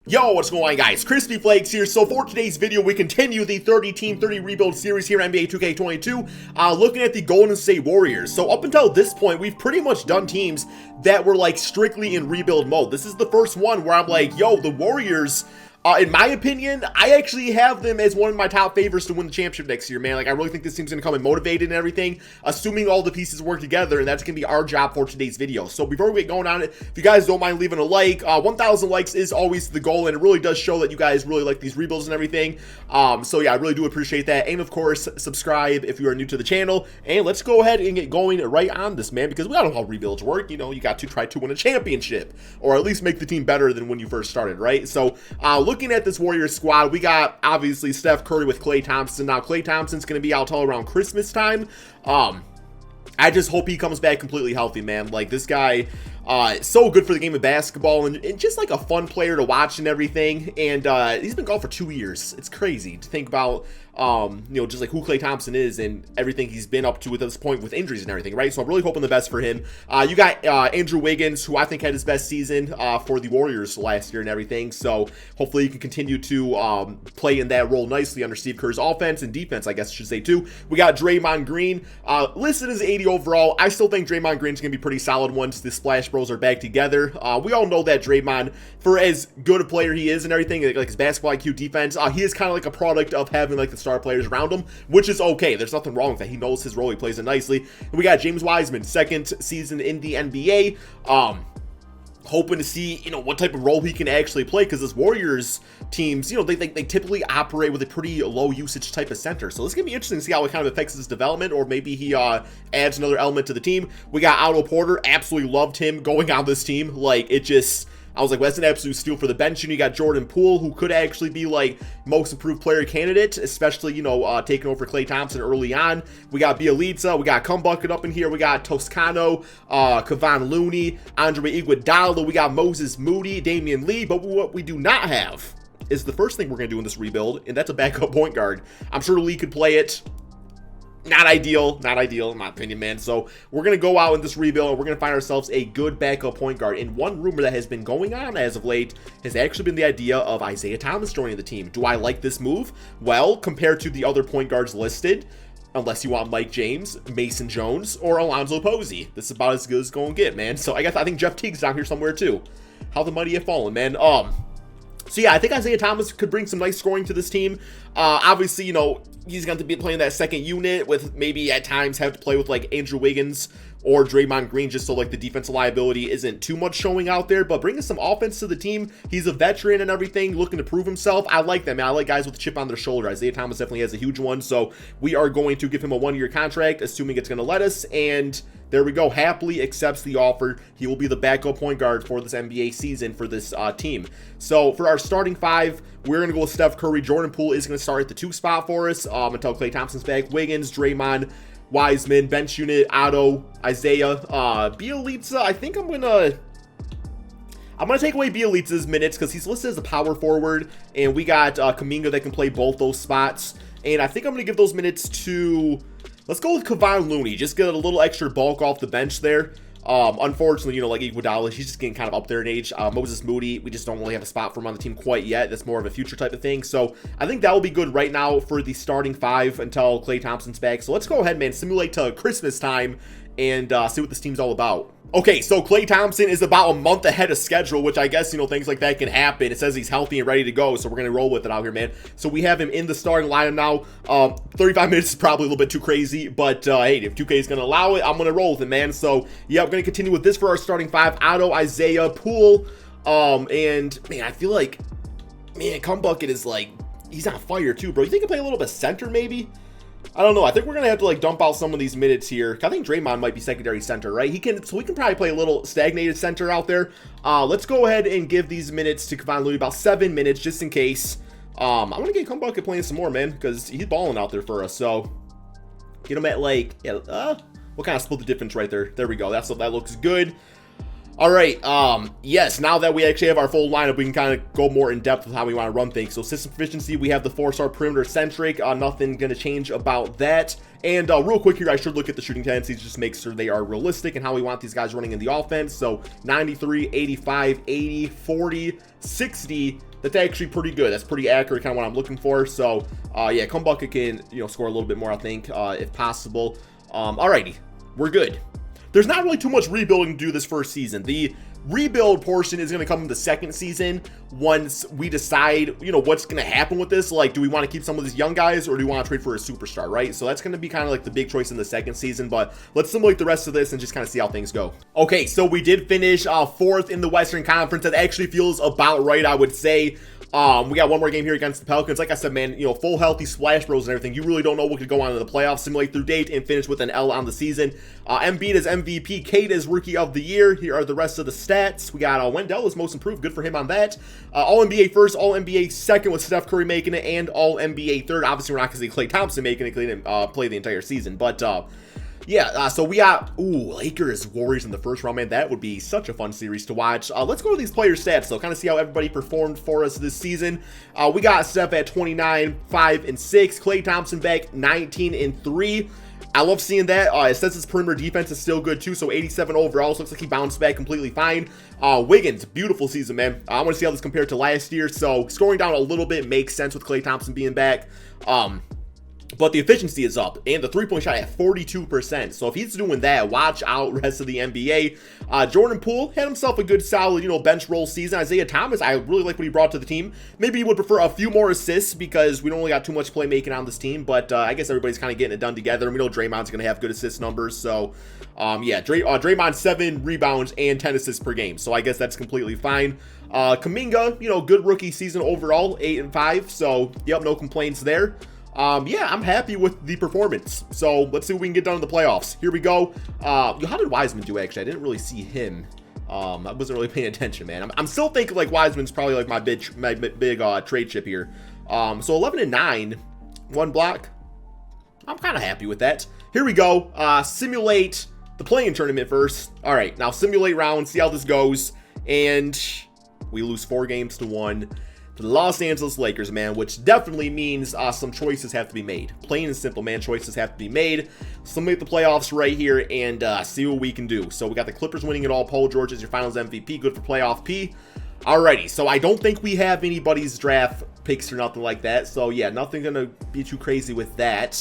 Yo, what's going on, guys? KrispyFlakes here. So for today's video, we continue the 30 Team 30 Rebuild series here in NBA 2K22, looking at the Golden State Warriors. So up until this point, we've pretty much done teams that were like strictly in rebuild mode. This is the first one where I'm like, yo, the Warriors, in my opinion, I actually have them as one of my top favorites to win the championship next year, man. Like, I really think this team's going to come in motivated and everything, assuming all the pieces work together, and that's going to be our job for today's video. So before we get going on it, if you guys don't mind leaving a like, 1,000 likes is always the goal, and it really does show that you guys really like these rebuilds and everything. So yeah, I really do appreciate that. And of course, subscribe if you are new to the channel, and let's go ahead and get going right on this, man, because we all know how rebuilds work. You know, you got to try to win a championship, or at least make the team better than when you first started, right? So looking at this Warriors squad, we got obviously Steph Curry with Klay Thompson. Now Klay Thompson's going to be out till around Christmas time. I just hope he comes back completely healthy, man. Like, this guy, so good for the game of basketball, and just like a fun player to watch and everything. And he's been gone for 2 years. It's crazy to think about, you know, just like who Klay Thompson is and everything he's been up to at this point with injuries and everything, right? So I'm really hoping the best for him. You got Andrew Wiggins, who I think had his best season for the Warriors last year and everything. So hopefully he can continue to play in that role nicely under Steve Kerr's offense and defense, I guess I should say, too. We got Draymond Green, listed as 80 overall. I still think Draymond Green's going to be pretty solid once the Splash Bros are back together. We all know that Draymond, for as good a player he is and everything, like his basketball IQ, defense, he is kind of like a product of having like the star players around him, which is okay. There's nothing wrong with that. He knows his role. He plays it nicely. And we got James Wiseman, second season in the NBA. Hoping to see, you know, what type of role he can actually play, because this Warriors teams, you know, they typically operate with a pretty low usage type of center. So it's gonna be interesting to see how it kind of affects his development, or maybe he adds another element to the team. We got Otto Porter. Absolutely loved him going on this team. Like, it just, I was like, well, that's an absolute steal for the bench. And you got Jordan Poole, who could actually be like most improved player candidate, especially, you know, taking over Klay Thompson early on. We got Bielitsa, we got Cumbucket up in here, we got Toscano, Kevon Looney, Andre Iguodala, we got Moses Moody, Damian Lee. But what we do not have is the first thing we're going to do in this rebuild, and that's a backup point guard. I'm sure Lee could play it. Not ideal in my opinion, man. So we're going to go out in this rebuild, and we're going to find ourselves a good backup point guard. And one rumor that has been going on as of late has actually been the idea of Isaiah Thomas joining the team. Do I like this move? Well, compared to the other point guards listed, unless you want Mike James, Mason Jones, or Alonzo Posey, this is about as good as it's going to get, man. So I think Jeff Teague's down here somewhere too. How the mighty have fallen, man. So yeah, I think Isaiah Thomas could bring some nice scoring to this team. Obviously, you know, he's going to be playing that second unit with maybe at times have to play with like Andrew Wiggins or Draymond Green, just so like the defensive liability isn't too much showing out there, but bringing some offense to the team. He's a veteran and everything, looking to prove himself. I like that, man. I like guys with a chip on their shoulder. Isaiah Thomas definitely has a huge one, so we are going to give him a 1-year contract, assuming it's going to let us, and there we go. Happily accepts the offer. He will be the backup point guard for this NBA season for this team. So for our starting five, we're going to go with Steph Curry. Jordan Poole is going to start at the 2 spot for us until Klay Thompson's back. Wiggins, Draymond, Wiseman, bench unit, Otto, Isaiah, Bielitsa. I think I'm gonna take away Bielitsa's minutes because he's listed as a power forward, and we got Kuminga that can play both those spots. And I think I'm gonna give those minutes to, let's go with Kevon Looney. Just get a little extra bulk off the bench there. Unfortunately, you know, like Iguodala, he's just getting kind of up there in age. Moses Moody, we just don't really have a spot for him on the team quite yet. That's more of a future type of thing. So I think that will be good right now for the starting five until Klay Thompson's back. So let's go ahead, man, simulate to Christmas time and see what this team's all about. Okay, so Klay Thompson is about a month ahead of schedule, which I guess, you know, things like that can happen. It says he's healthy and ready to go, so we're going to roll with it out here, man. So we have him in the starting lineup now. 35 minutes is probably a little bit too crazy, but hey, if 2K is going to allow it, I'm going to roll with it, man. So yeah, we're going to continue with this for our starting five. Otto, Isaiah, Poole, and man, I feel like, man, Cumbucket is like, he's on fire too, bro. You think he can play a little bit center maybe? I don't know. I think we're going to have to like dump out some of these minutes here. I think Draymond might be secondary center, right? So we can probably play a little stagnated center out there. Let's go ahead and give these minutes to Kevon Looney, about 7 minutes just in case. I'm going to get Cumbucket playing some more, man, because he's balling out there for us. So get him at like, yeah, we'll kind of split the difference right there. There we go. That looks good. All right, yes, now that we actually have our full lineup, we can kind of go more in depth with how we want to run things. So system proficiency, we have the 4-star perimeter centric, nothing going to change about that. And real quick here, I should look at the shooting tendencies, just make sure they are realistic and how we want these guys running in the offense. So 93, 85, 80, 40, 60, that's actually pretty good. That's pretty accurate, kind of what I'm looking for. So, yeah, Come Bucket can, score a little bit more, I think, if possible. Alrighty, we're good. There's not really too much rebuilding to do this first season. The rebuild portion is going to come in the second season once we decide, what's going to happen with this. Like, do we want to keep some of these young guys, or do we want to trade for a superstar, right? So that's going to be kind of like the big choice in the second season, but let's simulate the rest of this and just kind of see how things go. Okay, so we did finish 4th in the Western Conference. That actually feels about right, I would say. We got one more game here against the Pelicans. Like I said, man, full healthy Splash Bros and everything. You really don't know what could go on in the playoffs. Simulate through date and finish with an L on the season. Embiid is MVP. Kate is Rookie of the Year. Here are the rest of the stats. We got Wendell is most improved. Good for him on that. All-NBA first, All-NBA second with Steph Curry making it, and All-NBA third. Obviously, we're not going to see Klay Thompson making it because he didn't play the entire season. But, yeah, so we got, Lakers, Warriors in the first round, man. That would be such a fun series to watch. Let's go to these player stats, though, kind of see how everybody performed for us this season. We got Steph at 29, 5, and 6. Klay Thompson back 19 and 3. I love seeing that. It says his perimeter defense is still good, too, so 87 overall. So looks like he bounced back completely fine. Wiggins, beautiful season, man. I want to see how this compared to last year. So scoring down a little bit makes sense with Klay Thompson being back. But the efficiency is up, and the three-point shot at 42%. So if he's doing that, watch out rest of the NBA. Jordan Poole had himself a good, solid, bench roll season. Isaiah Thomas, I really like what he brought to the team. Maybe he would prefer a few more assists because we don't really got too much playmaking on this team. But I guess everybody's kind of getting it done together. And we know Draymond's going to have good assist numbers. So, yeah, Draymond 7 rebounds and 10 assists per game. So I guess that's completely fine. Kuminga, good rookie season overall, 8 and 5. So, yep, no complaints there. Yeah, I'm happy with the performance. So let's see what we can get done in the playoffs. Here we go. How did Wiseman do, actually? I didn't really see him. I wasn't really paying attention, man. I'm still thinking like Wiseman's probably like my big trade chip here. So 11 and 9, 1 block. I'm kind of happy with that. Here we go. Simulate the play-in tournament first. All right, now simulate round, see how this goes. And we lose 4-1 to the Los Angeles Lakers, man, which definitely means some choices have to be made. Plain and simple, man, choices have to be made. Simulate the playoffs right here and see what we can do. So we got the Clippers winning it all. Paul George is your finals MVP. Good for playoff P. Alrighty, so I don't think we have anybody's draft picks or nothing like that. So yeah, nothing gonna be too crazy with that.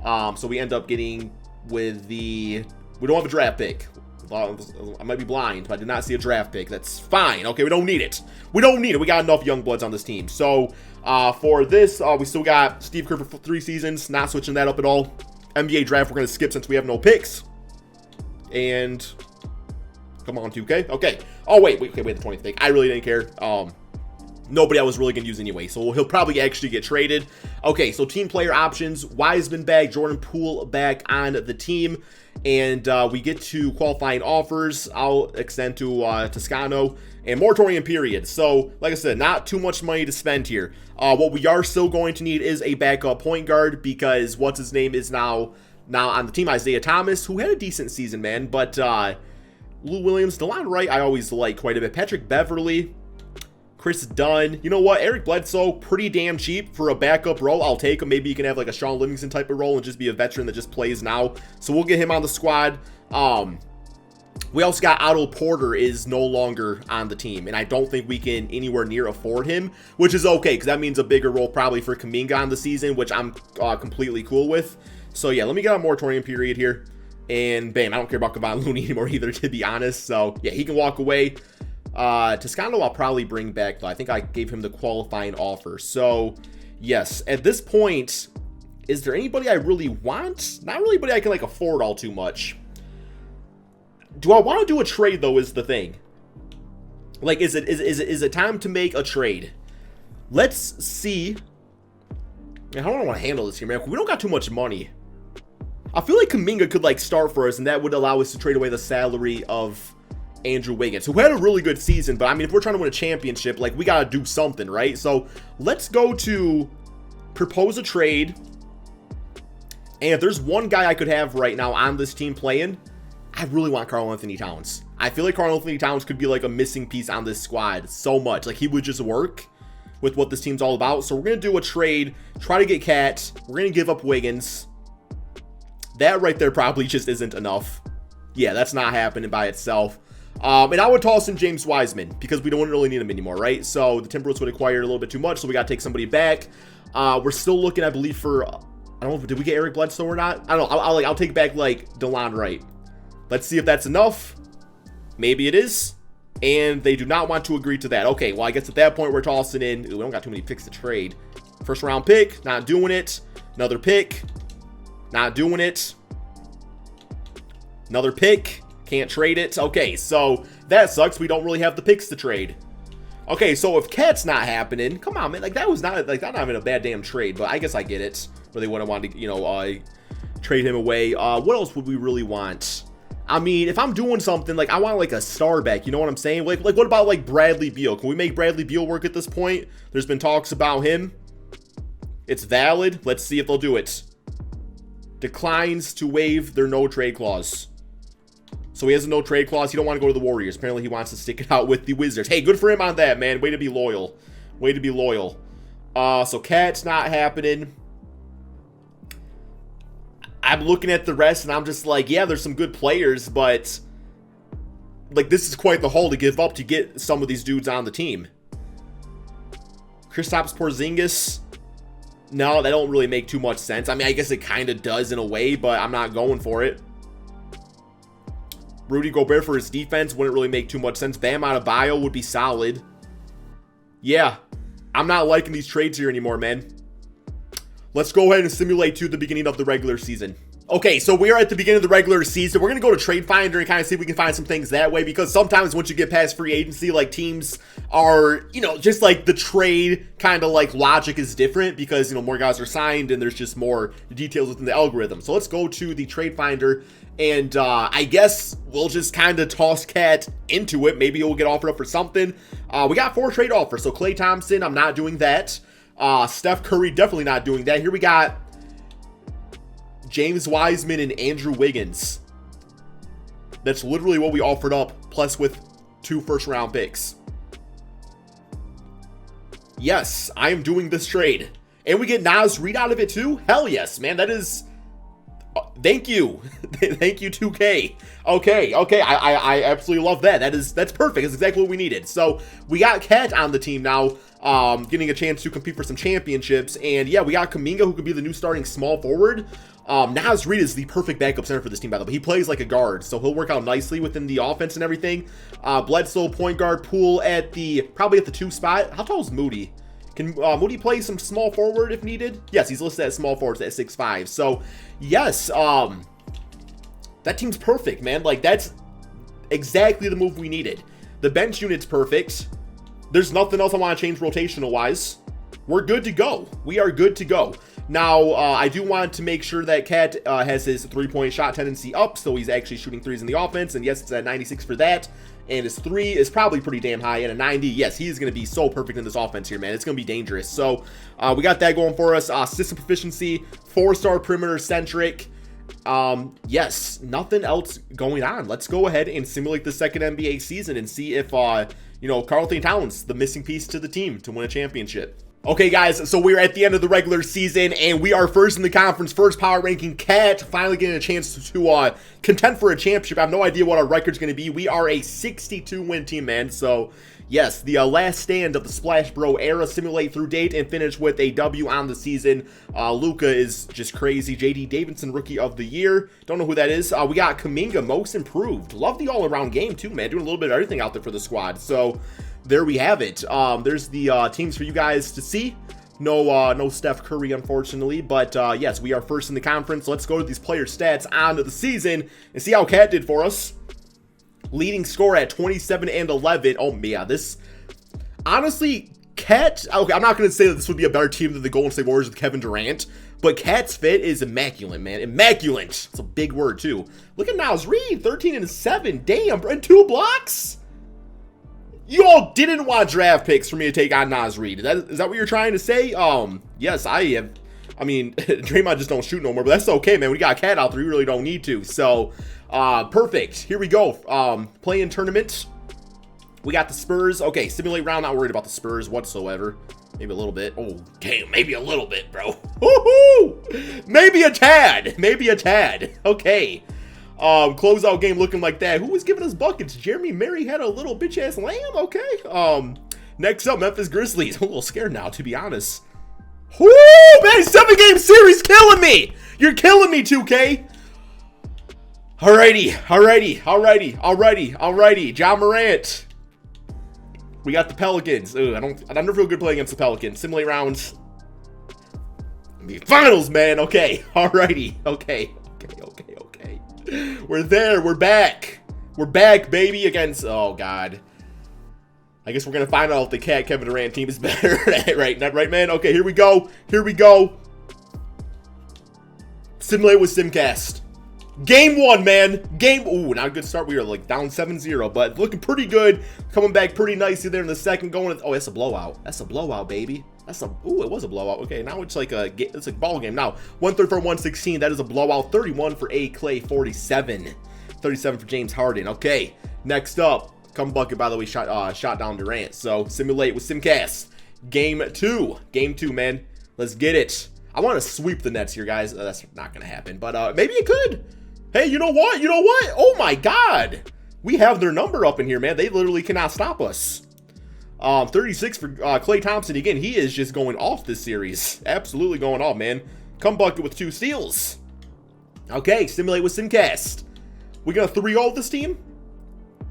So we end up getting with we don't have a draft pick. I might be blind, but I did not see a draft pick. That's fine. Okay, we don't need it. We don't need it. We got enough young bloods on this team. So for this, we still got Steve Kerr for 3 seasons. Not switching that up at all. NBA draft, we're going to skip since we have no picks. And come on, 2K. Okay. Oh, wait, the 20th pick. I really didn't care. Nobody I was really going to use anyway, so he'll probably actually get traded. Okay, so team player options. Wiseman back, Jordan Poole back on the team. And we get to qualifying offers. I'll extend to Toscano and moratorium period. So, like I said, not too much money to spend here. What we are still going to need is a backup point guard because what's his name is now on the team, Isaiah Thomas, who had a decent season, man. But Lou Williams, DeLon Wright, I always like quite a bit. Patrick Beverly, Chris Dunn. You know what? Eric Bledsoe, pretty damn cheap for a backup role. I'll take him. Maybe you can have like a Sean Livingston type of role and just be a veteran that just plays now. So we'll get him on the squad. We also got Otto Porter is no longer on the team, and I don't think we can anywhere near afford him, which is okay because that means a bigger role probably for Kuminga on the season, which I'm completely cool with. So yeah, let me get a moratorium period here. And bam, I don't care about Kevon Looney anymore either, to be honest. So yeah, he can walk away. Toscano I'll probably bring back, though. I think I gave him the qualifying offer. So, yes, at this point, is there anybody I really want? Not really anybody I can, like, afford all too much. Do I want to do a trade, though, is the thing. Like, is it time to make a trade? Let's see. Man, how do I want to handle this here, man? We don't got too much money. I feel like Kuminga could, like, start for us, and that would allow us to trade away the salary of Andrew Wiggins, who had a really good season, but I mean, if we're trying to win a championship, like, we got to do something, right? So let's go to propose a trade. And if there's one guy I could have right now on this team playing, I really want Karl-Anthony Towns. I feel like Karl-Anthony Towns could be like a missing piece on this squad so much. Like, he would just work with what this team's all about. So we're going to do a trade, try to get Cat. We're going to give up Wiggins. That right there probably just isn't enough. Yeah, that's not happening by itself. And I would toss in James Wiseman because we don't really need him anymore, right? So the Timberwolves would acquire a little bit too much, so we got to take somebody back. We're still looking, I believe, for, I don't know, did we get Eric Bledsoe or not? I don't know. I'll take back, like, DeLon Wright. Let's see if that's enough. Maybe it is. And they do not want to agree to that. Okay, well, I guess at that point, we're tossing in. Ooh, we don't got too many picks to trade. First round pick, not doing it. Another pick, not doing it. Another pick, can't trade it. Okay, so that sucks. We don't really have the picks to trade. Okay, so if Cat's not happening, come on, man. Like, that was not, like, not even a bad damn trade, but I guess I get it. Where they wouldn't want to, you know, trade him away. What else would we really want? I mean, if I'm doing something, like, I want, like, a star back, you know what I'm saying? Like, what about, like, Bradley Beal? Can we make Bradley Beal work at this point? There's been talks about him. It's valid. Let's see if they'll do it. Declines to waive their no-trade clause. So he has a no-trade clause. He don't want to go to the Warriors. Apparently, he wants to stick it out with the Wizards. Hey, good for him on that, man. Way to be loyal. Way to be loyal. So Cat's not happening. I'm looking at the rest, and I'm just like, yeah, there's some good players, but, like, this is quite the haul to give up to get some of these dudes on the team. Kristaps Porzingis, no, that don't really make too much sense. I mean, I guess it kind of does in a way, but I'm not going for it. Rudy Gobert for his defense wouldn't really make too much sense. Bam Adebayo would be solid. Yeah, I'm not liking these trades here anymore, man. Let's go ahead and simulate to the beginning of the regular season. Okay, so we are at the beginning of the regular season. We're going to go to Trade Finder and kind of see if we can find some things that way, because sometimes once you get past free agency, like, teams are, you know, just like the trade kind of like logic is different because, you know, more guys are signed and there's just more details within the algorithm. So let's go to the Trade Finder, and I guess we'll just kind of toss Cat into it. Maybe he'll get offered up for something. We got 4 trade offers. So Klay Thompson, I'm not doing that. Steph Curry, definitely not doing that. Here we got James Wiseman and Andrew Wiggins. That's literally what we offered up, plus with 2 first-round picks. Yes, I am doing this trade. And we get Naz Reid out of it too? Hell yes, man. That is... Thank you. Thank you, 2K. Okay. I absolutely love that. That's perfect. That's exactly what we needed. So we got Cat on the team now, getting a chance to compete for some championships. And yeah, we got Kuminga, who could be the new starting small forward. Naz Reid is the perfect backup center for this team, by the way. He plays like a guard, so he'll work out nicely within the offense and everything. Bledsoe, point guard, Poole at probably at the 2 spot. How tall is Moody? Can Moody play some small forward if needed? Yes, he's listed as small forward at 6'5". So, yes, that team's perfect, man. Like, that's exactly the move we needed. The bench unit's perfect. There's nothing else I want to change rotational-wise. We're good to go. We are good to go. Now, I do want to make sure that Cat has his three-point shot tendency up, so he's actually shooting threes in the offense, and yes, it's at 96 for that. And his 3 is probably pretty damn high at a 90. Yes, he's going to be so perfect in this offense here, man. It's going to be dangerous. So, we got that going for us. System proficiency, 4-star perimeter centric. Yes, nothing else going on. Let's go ahead and simulate the second NBA season and see if, you know, Karl-Anthony Towns, the missing piece to the team to win a championship. Okay, guys, so we're at the end of the regular season, and we are first in the conference, first power ranking. Cat finally getting a chance to contend for a championship. I have no idea what our record's going to be. We are a 62-win team, man. So, yes, the last stand of the Splash Bro era, simulate through date, and finish with a W on the season. Luka is just crazy. J.D. Davidson, Rookie of the Year. Don't know who that is. We got Kuminga, Most Improved. Love the all-around game, too, man. Doing a little bit of everything out there for the squad. So, there we have it. There's the teams for you guys to see. No Steph Curry, unfortunately. But, yes, we are first in the conference. Let's go to these player stats on the season and see how Cat did for us. Leading score at 27 and 11. Oh, yeah, this... Honestly, Cat... Okay, I'm not going to say that this would be a better team than the Golden State Warriors with Kevin Durant. But Cat's fit is immaculate, man. Immaculate. It's a big word, too. Look at Naz Reid. 13 and 7. Damn, and 2 blocks? You all didn't want draft picks for me to take on Naz Reid. Is that what you're trying to say? Yes, I have. I mean, Draymond just don't shoot no more, but that's okay, man. We got Cat out there. We really don't need to. So, perfect. Here we go. Play-in tournament. We got the Spurs. Okay, simulate round. Not worried about the Spurs whatsoever. Maybe a little bit. Oh, damn. Maybe a little bit, bro. Woohoo! Maybe a tad. Maybe a tad. Okay. Closeout game looking like that. Who was giving us buckets? Jeremy Mary had a little bitch-ass lamb? Okay. Next up, Memphis Grizzlies. I'm a little scared now, to be honest. Whoo, man, 7-game series killing me. You're killing me, 2K. Alrighty. John Morant. We got the Pelicans. Ugh, I never feel good playing against the Pelicans. Simulate rounds. The finals, man. Okay. Alrighty. Okay. We're there. We're back. We're back, baby, against... Oh, God. I guess we're going to find out if the Kevin Durant team is better. right, man? Okay, here we go. Simulate with Simcast. Game 1, man. Ooh, not a good start. We were like down 7-0, but looking pretty good. Coming back pretty nicely there in the second. Oh, that's a blowout. That's a blowout, baby. Ooh, it was a blowout. Okay, now it's like a ball game. Now, 134-116. That is a blowout. 31 for A. Clay, 47. 37 for James Harden. Okay, next up. Come bucket, by the way, shot down Durant. So, simulate with Simcast. Game 2. Game 2, man. Let's get it. I want to sweep the Nets here, guys. That's not going to happen, but maybe it could. Hey, you know what? Oh, my God. We have their number up in here, man. They literally cannot stop us. 36 for Klay Thompson. Again, he is just going off this series. Absolutely going off, man. Come bucket with 2 steals. Okay, simulate with Simcast. We going to 3-0 this team?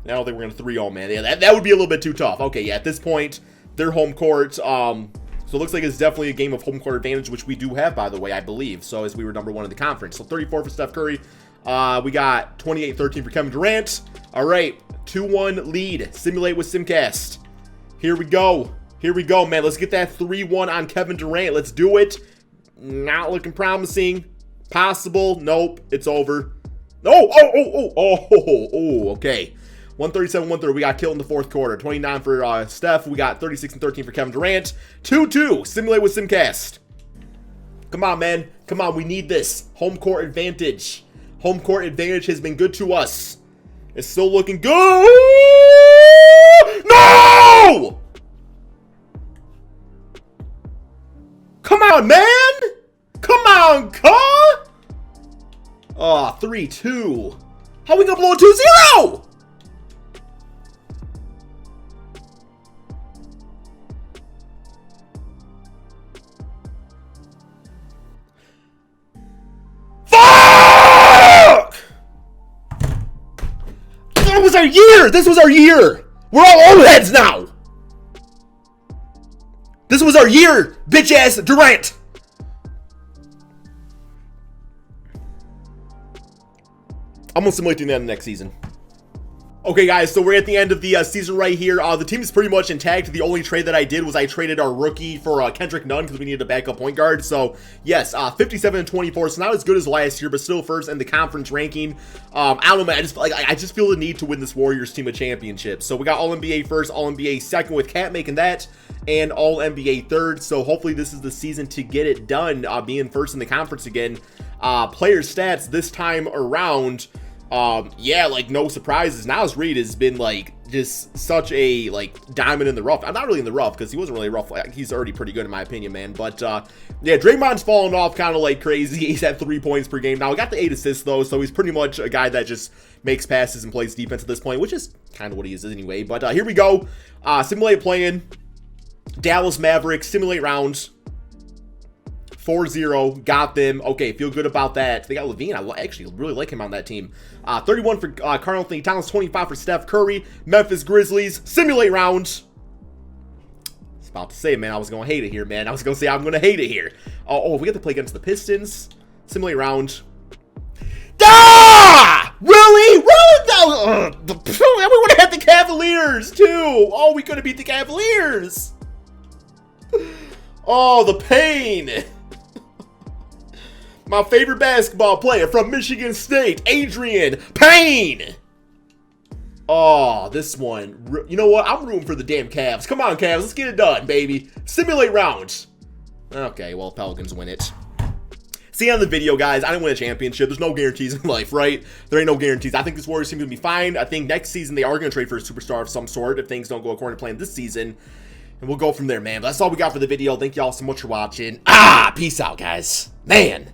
I don't think we're going to 3-0, man. Yeah, that would be a little bit too tough. Okay, yeah, at this point, they're home court. So it looks like it's definitely a game of home court advantage, which we do have, by the way, I believe. So as we were number 1 in the conference. So 34 for Steph Curry. We got 28-13 for Kevin Durant. All right, 2-1 lead. Simulate with Simcast. Here we go, man. Let's get that 3-1 on Kevin Durant. Let's do it. Not looking promising. Possible. Nope, it's over. Okay. 137-130. We got killed in the fourth quarter. 29 for Steph. We got 36-13 for Kevin Durant. 2-2. Simulate with Simcast. Come on, man. Come on. We need this. Home court advantage. Home court advantage has been good to us. It's still looking good. No! Come on, man. Come on, Carl. Oh, 3-2. How we gonna blow a 2-0? This was our year. We're all old heads now. This was our year, bitch ass Durant. I'm gonna simulate doing that in the next season. Okay, guys, so we're at the end of the season right here. The team is pretty much intact. The only trade that I did was I traded our rookie for Kendrick Nunn because we needed a backup point guard. So, yes, 57-24. So, not as good as last year, but still first in the conference ranking. I don't know, man. I just feel the need to win this Warriors team a championship. So, we got All-NBA first, All-NBA second with Cat making that, and All-NBA third. So, hopefully, this is the season to get it done, being first in the conference again. Player stats this time around. Yeah, like no surprises. Naz Reid has been like just such a like diamond in the rough. I'm not really in the rough because he wasn't really rough. He's already pretty good in my opinion, man. But yeah, Draymond's fallen off kind of like crazy. He's at 3 points per game now. He got the 8 assists though, so he's pretty much a guy that just makes passes and plays defense at this point, which is kind of what he is anyway. But here we go. Simulate playing. Dallas Mavericks simulate rounds. 4-0, got them. Okay, feel good about that. They got Levine. I actually really like him on that team. 31 for Karl-Anthony Towns, 25 for Steph Curry. Memphis Grizzlies, simulate round. I was about to say, man, I was going to hate it here, man. I was going to say I'm going to hate it here. Oh, we got to play against the Pistons. Simulate round. Ah! Really? Really? We would have had the Cavaliers, too. Oh, we could have beat the Cavaliers. Oh, the pain. My favorite basketball player from Michigan State, Adrian Payne. Oh, this one. You know what? I'm rooting for the damn Cavs. Come on, Cavs. Let's get it done, baby. Simulate rounds. Okay, well, Pelicans win it. See you on the video, guys. I didn't win a championship. There's no guarantees in life, right? There ain't no guarantees. I think this Warriors team is going to be fine. I think next season they are going to trade for a superstar of some sort if things don't go according to plan this season. And we'll go from there, man. But that's all we got for the video. Thank you all so much for watching. Peace out, guys. Man.